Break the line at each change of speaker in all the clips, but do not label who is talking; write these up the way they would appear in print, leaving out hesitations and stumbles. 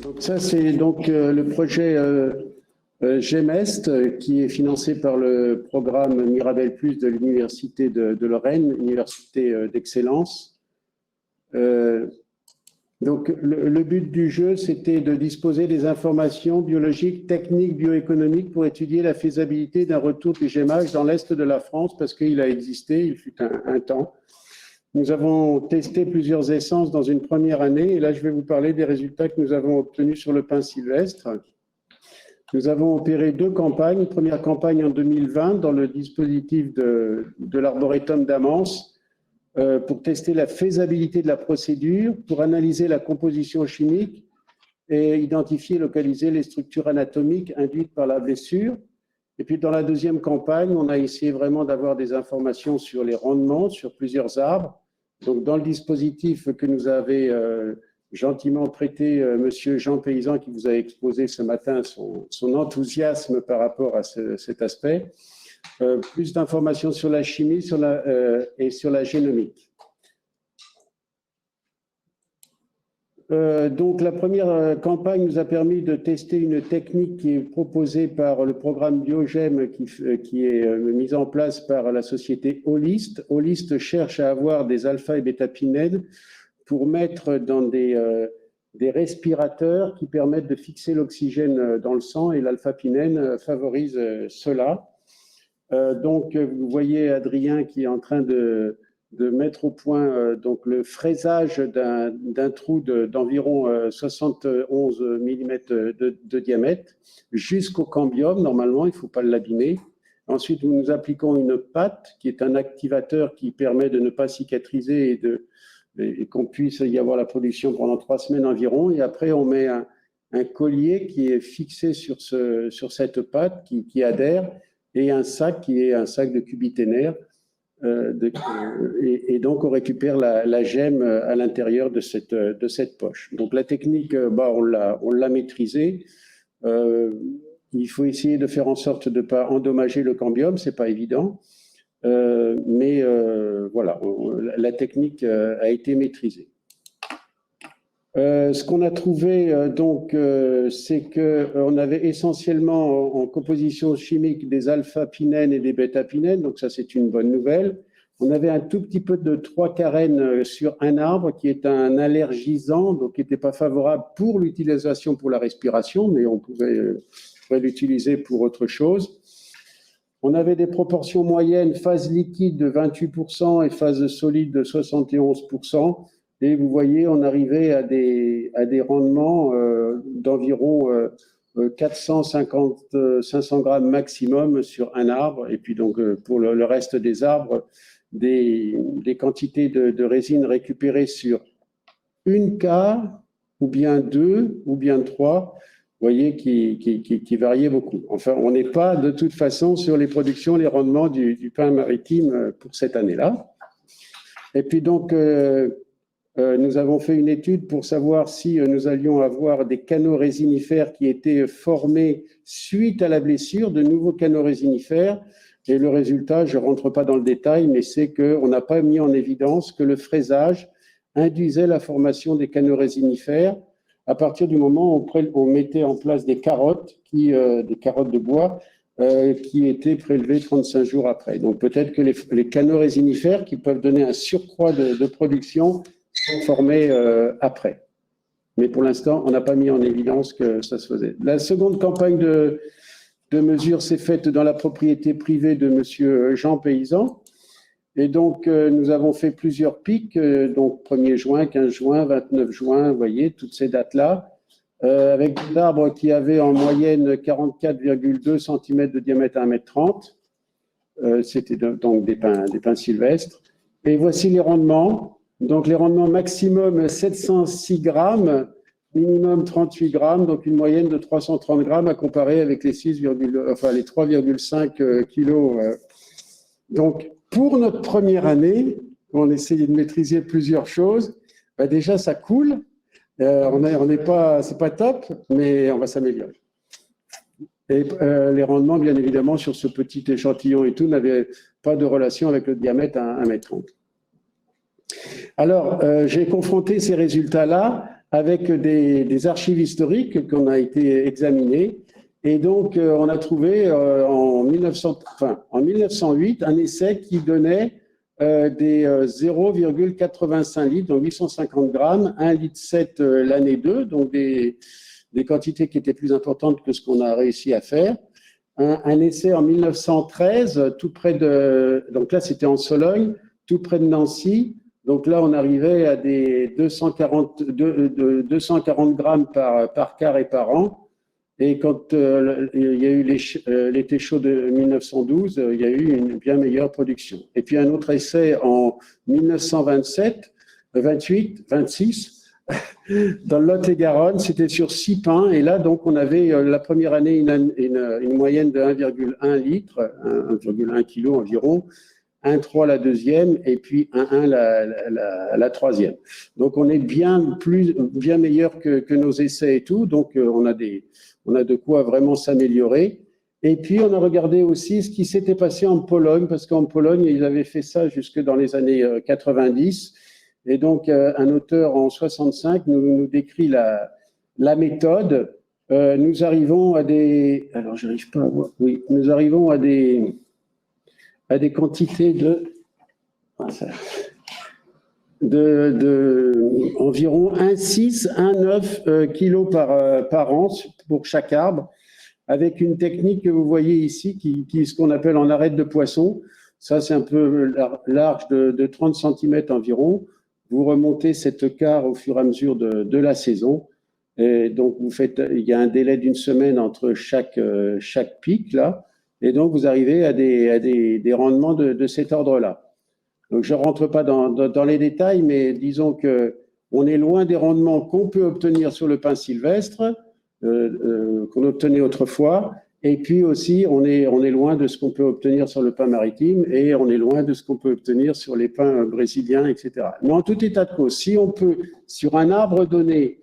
Donc ça, c'est donc le projet GEMEST qui est financé par le programme Mirabel Plus de l'Université de Lorraine, université d'excellence. Donc le but du jeu, c'était de disposer des informations biologiques, techniques, bioéconomiques pour étudier la faisabilité d'un retour du GEMAGE dans l'Est de la France parce qu'il a existé, il fut un temps. Nous avons testé plusieurs essences dans une première année et là, je vais vous parler des résultats que nous avons obtenus sur le pin sylvestre. Nous avons opéré 2 campagnes. Une première campagne en 2020 dans le dispositif de l'arboretum d'Amance pour tester la faisabilité de la procédure, pour analyser la composition chimique et identifier et localiser les structures anatomiques induites par la blessure. Et puis dans la deuxième campagne, on a essayé vraiment d'avoir des informations sur les rendements, sur plusieurs arbres. Donc dans le dispositif que nous avait gentiment prêté Monsieur Jean Paysan, qui vous a exposé ce matin son enthousiasme par rapport à cet aspect, plus d'informations sur la chimie et sur la génomique. Donc la première campagne nous a permis de tester une technique qui est proposée par le programme Biogem qui est mise en place par la société Holist. Holist cherche à avoir des alpha et bêta-pinèdes pour mettre dans des respirateurs qui permettent de fixer l'oxygène dans le sang et l'alpha-pinène favorise cela. Donc vous voyez Adrien qui est en train de mettre au point donc le fraisage d'un trou d'environ 71 mm de diamètre jusqu'au cambium. Normalement, il ne faut pas l'abîmer. Ensuite, nous appliquons une pâte qui est un activateur qui permet de ne pas cicatriser et qu'on puisse y avoir la production pendant 3 semaines environ. Et après, on met un collier qui est fixé sur cette pâte qui adhère et un sac qui est un sac de cubiténaire. Et donc on récupère la gemme à l'intérieur de cette poche. Donc la technique, on l'a maîtrisée. Il faut essayer de faire en sorte de ne pas endommager le cambium, c'est pas évident, mais voilà, la technique a été maîtrisée. Ce qu'on a trouvé, c'est qu'on avait essentiellement en composition chimique des alpha-pinènes et des bêta-pinènes, donc ça c'est une bonne nouvelle. On avait un tout petit peu de 3-carène sur un arbre qui est un allergisant, donc qui n'était pas favorable pour l'utilisation pour la respiration, mais on pourrait l'utiliser pour autre chose. On avait des proportions moyennes, phase liquide de 28% et phase solide de 71%. Et vous voyez, on arrivait à des rendements d'environ 450-500 grammes maximum sur un arbre. Et puis donc pour le reste des arbres, des quantités de résine récupérées sur une quart, ou bien 2, ou bien 3, vous voyez, qui variaient beaucoup. Enfin, on n'est pas de toute façon sur les productions, les rendements du pin maritime pour cette année-là. Et puis donc, nous avons fait une étude pour savoir si nous allions avoir des canaux résinifères qui étaient formés suite à la blessure, de nouveaux canaux résinifères. Et le résultat, je ne rentre pas dans le détail, mais c'est qu'on n'a pas mis en évidence que le fraisage induisait la formation des canaux résinifères à partir du moment où on mettait en place des carottes de bois qui étaient prélevées 35 jours après. Donc peut-être que les canaux résinifères qui peuvent donner un surcroît de production sont formés après. Mais pour l'instant, on n'a pas mis en évidence que ça se faisait. La seconde campagne de mesure s'est faite dans la propriété privée de Monsieur Jean Paysan. Et donc, nous avons fait plusieurs pics, donc 1er juin, 15 juin, 29 juin, vous voyez, toutes ces dates-là, avec des arbres qui avaient en moyenne 44,2 cm de diamètre à 1,30 m. C'était donc des pins sylvestres. Et voici les rendements. Donc, les rendements maximum 706 grammes, minimum 38 grammes, donc une moyenne de 330 grammes à comparer avec les 3,5 kilos. Donc, pour notre première année, on essayait de maîtriser plusieurs choses. Déjà, ça coule. C'est pas top, mais on va s'améliorer. Et les rendements, bien évidemment, sur ce petit échantillon et tout, n'avaient pas de relation avec le diamètre à 1,30 m. Alors, j'ai confronté ces résultats-là avec des archives historiques qu'on a été examinées. Et donc, on a trouvé en 1908 un essai qui donnait des 0,85 litres, donc 850 grammes, 1,7 litre l'année 2, donc des quantités qui étaient plus importantes que ce qu'on a réussi à faire. Un essai en 1913, tout près de, donc là c'était en Sologne, tout près de Nancy. Donc là, on arrivait à des 240 grammes par quart et par an. Et quand il y a eu l'été chaud de 1912, il y a eu une bien meilleure production. Et puis un autre essai en 1927, 28, 26, dans le Lot-et-Garonne, c'était sur 6 pins. Et là, donc, on avait la première année une moyenne de 1,1 litre, 1,1 kg environ, 1,3 la deuxième et puis 1,1 la troisième. Donc, on est bien meilleur que nos essais et tout. Donc, on a de quoi vraiment s'améliorer. Et puis, on a regardé aussi ce qui s'était passé en Pologne, parce qu'en Pologne, ils avaient fait ça jusque dans les années 90. Et donc, un auteur en 65 nous décrit la méthode. Nous arrivons à des… Alors, j'arrive pas à voir. Oui, nous arrivons à des quantités de environ 1,6, 1,9 kg par an pour chaque arbre, avec une technique que vous voyez ici, qui ce qu'on appelle en arête de poisson. Ça, c'est un peu large de 30 cm environ. Vous remontez cette quart au fur et à mesure de la saison. Et donc, il y a un délai d'une semaine entre chaque pic, là. Et donc, vous arrivez à des rendements de cet ordre-là. Donc, je ne rentre pas dans les détails, mais disons qu'on est loin des rendements qu'on peut obtenir sur le pin sylvestre, qu'on obtenait autrefois. Et puis aussi, on est loin de ce qu'on peut obtenir sur le pin maritime et on est loin de ce qu'on peut obtenir sur les pins brésiliens, etc. Mais en tout état de cause, si on peut, sur un arbre donné,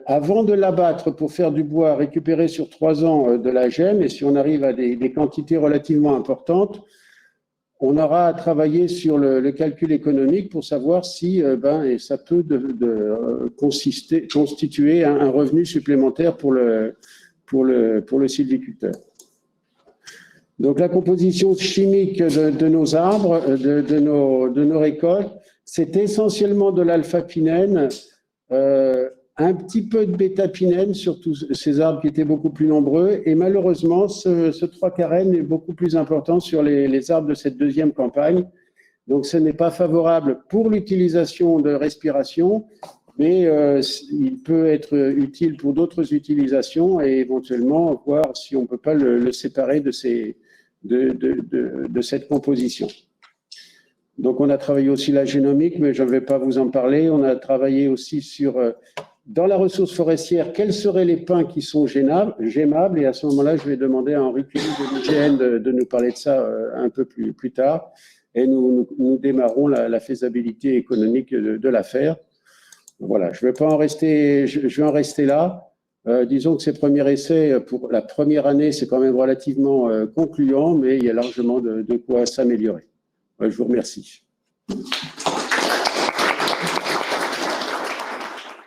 avant de l'abattre pour faire du bois, récupérer sur 3 ans de la gemme, et si on arrive à des quantités relativement importantes, on aura à travailler sur le calcul économique pour savoir si ça peut constituer un revenu supplémentaire pour le sylviculteur. Donc la composition chimique de nos arbres, de nos récoltes, c'est essentiellement de l'alpha-pinène, un petit peu de bêta-pinène sur tous ces arbres qui étaient beaucoup plus nombreux, et malheureusement ce 3-carène est beaucoup plus important sur les arbres de cette deuxième campagne. Donc ce n'est pas favorable pour l'utilisation de respiration, mais il peut être utile pour d'autres utilisations et éventuellement voir si on ne peut pas le séparer de cette composition. Donc on a travaillé aussi la génomique, mais je ne vais pas vous en parler. On a travaillé aussi sur, dans la ressource forestière, quels seraient les pins qui sont gémables, et à ce moment-là, je vais demander à Henri Curie de l'IGN de nous parler de ça un peu plus tard, et nous démarrons la faisabilité économique de l'affaire. Voilà, je vais en rester là. Disons que ces premiers essais, pour la première année, c'est quand même relativement concluant, mais il y a largement de quoi s'améliorer. Je vous remercie.